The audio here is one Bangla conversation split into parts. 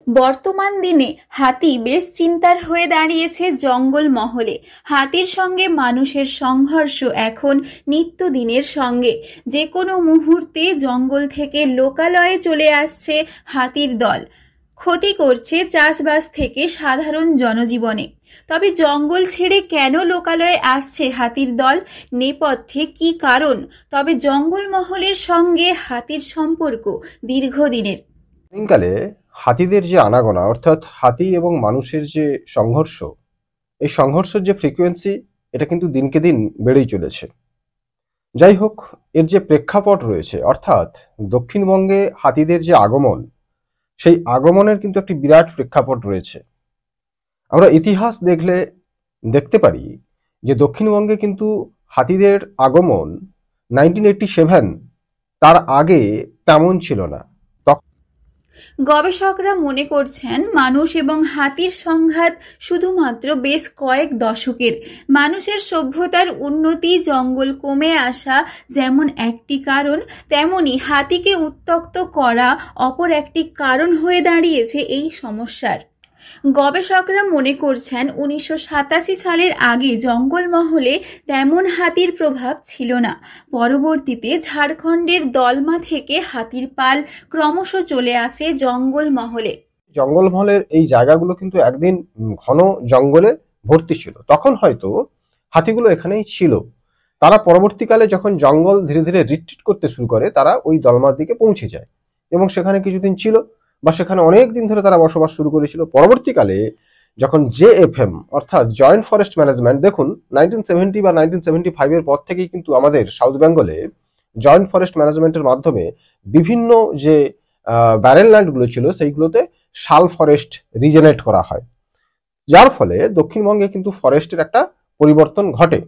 বর্তমান দিনে হাতি বেশ চিন্তার হয়ে দাঁড়িয়েছে জঙ্গল মহলে। হাতির সঙ্গে মানুষের সংঘর্ষ এখন নিত্যদিনের সঙ্গে। যে কোনো মুহূর্তে জঙ্গল থেকে লোকালয়ে চলে আসছে হাতির দল, ক্ষতি করছে চাষবাস থেকে সাধারণ জনজীবনে। তবে জঙ্গল ছেড়ে কেন লোকালয়ে আসছে হাতির দল, নেপথ্যে কি কারণ? তবে জঙ্গল মহলের সঙ্গে হাতির সম্পর্ক দীর্ঘদিনের। দিনকালে হাতিদের যে আনাগোনা, অর্থাৎ হাতি এবং মানুষের যে সংঘর্ষ, এই সংঘর্ষের যে ফ্রিকোয়েন্সি, এটা কিন্তু দিনকে দিন বেড়েই চলেছে। যাই হোক, এর যে প্রেক্ষাপট রয়েছে, অর্থাৎ দক্ষিণবঙ্গে হাতিদের যে আগমন, সেই আগমনের কিন্তু একটি বিরাট প্রেক্ষাপট রয়েছে। আমরা ইতিহাস দেখতে পারি যে দক্ষিণবঙ্গে কিন্তু হাতিদের আগমন 1987, তার আগে তেমন ছিল না। গবেষকরা মনে করছেন মানুষ এবং হাতির সংঘাত শুধুমাত্র বেশ কয়েক দশকের। মানুষের সভ্যতার উন্নতি, জঙ্গল কমে আসা যেমন একটি কারণ, তেমনি হাতিকে উত্ত্যক্ত করা অপর একটি কারণ হয়ে দাঁড়িয়েছে এই সমস্যার। গবেষকরা মনে করছেন 1987 সালের আগে জঙ্গলমহলে তেমন হাতির প্রভাব ছিল না। পরবর্তীতে ঝাড়খণ্ডের দলমা থেকে হাতির পাল ক্রমশ চলে আসে জঙ্গলমহলে। জঙ্গলমহলের এই জায়গাগুলো কিন্তু একদিন ঘন জঙ্গলে ভর্তি ছিল। তখন হয়তো হাতিগুলো এখানেই ছিল। তারা পরবর্তীকালে যখন জঙ্গল ধীরে ধীরে রিট্রিট করতে শুরু করে, তারা ওই দলমার দিকে পৌঁছে যায় এবং সেখানে কিছুদিন ছিল, বা সেখানে অনেক দিন ধরে তারা বসবাস শুরু করেছিল। পরবর্তীকালে যখন JFM অর্থাৎ জয়েন্ট ফরেস্ট ম্যানেজমেন্ট, দেখুন 1970 বা 1975 এর পর থেকেই কিন্তু আমাদের সাউথ বেঙ্গলে জয়েন্ট ফরেস্ট ম্যানেজমেন্টের মাধ্যমে বিভিন্ন যে ব্যারেল ল্যান্ডগুলো ছিল, সেইগুলোতে শাল ফরেস্ট রিজেনারেট করা হয়, যার ফলে দক্ষিণবঙ্গে কিন্তু ফরেস্টের একটা পরিবর্তন ঘটে।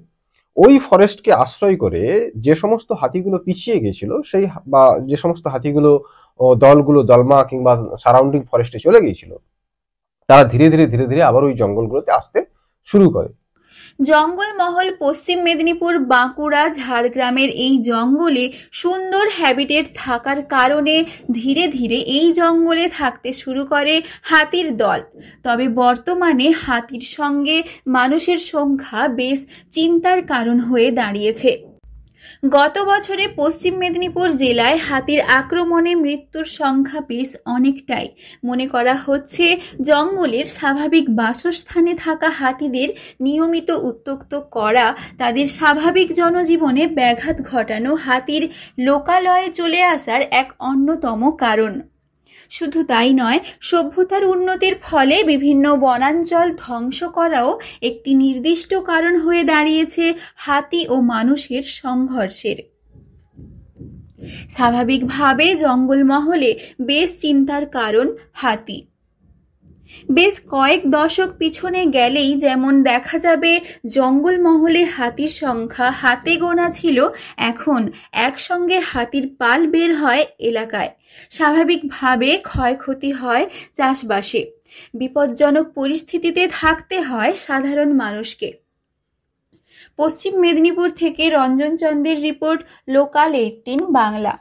ওই ফরেস্টকে আশ্রয় করে যে সমস্ত হাতিগুলো পিছিয়ে গিয়েছিল, সেই বা যে সমস্ত হাতিগুলো দলগুলো দলমা কিংবা সারাউন্ডিং ফরেস্টে চলে গিয়েছিল, তারা ধীরে ধীরে আবার ওই জঙ্গলগুলোতে আসতে শুরু করে। জঙ্গলমহল পশ্চিম মেদিনীপুর, বাঁকুড়া, ঝাড়গ্রামের এই জঙ্গলে সুন্দর হ্যাবিটেট থাকার কারণে ধীরে ধীরে এই জঙ্গলে থাকতে শুরু করে হাতির দল। তবে বর্তমানে হাতির সঙ্গে মানুষের সংখ্যা বেশ চিন্তার কারণ হয়ে দাঁড়িয়েছে। গত বছরে পশ্চিম মেদিনীপুর জেলায় হাতির আক্রমণে মৃত্যুর সংখ্যা বেশ অনেকটাই। মনে করা হচ্ছে জঙ্গলের স্বাভাবিক বাসস্থানে থাকা হাতিদের নিয়মিত উত্ত্যক্ত করা, তাদের স্বাভাবিক জনজীবনে ব্যাঘাত ঘটানো হাতির লোকালয়ে চলে আসার এক অন্যতম কারণ। শুধু তাই নয়, সভ্যতার উন্নতির ফলে বিভিন্ন বনাঞ্চল ধ্বংস করাও একটি নির্দিষ্ট কারণ হয়ে দাঁড়িয়েছে হাতি ও মানুষের সংঘর্ষের। স্বাভাবিকভাবে জঙ্গলমহলে বেশ চিন্তার কারণ হাতি। বেশ কয়েক দশক পিছনে গেলেই যেমন দেখা যাবে জঙ্গলমহলে হাতির সংখ্যা হাতে গোনা ছিল, এখন একসঙ্গে হাতির পাল বের হয় এলাকায়। স্বাভাবিকভাবে ক্ষয়ক্ষতি হয় চাষবাসে, বিপজ্জনক পরিস্থিতিতে থাকতে হয় সাধারণ মানুষকে। পশ্চিম মেদিনীপুর থেকে রঞ্জন চন্দ্রের রিপোর্ট, লোকাল 18 বাংলা।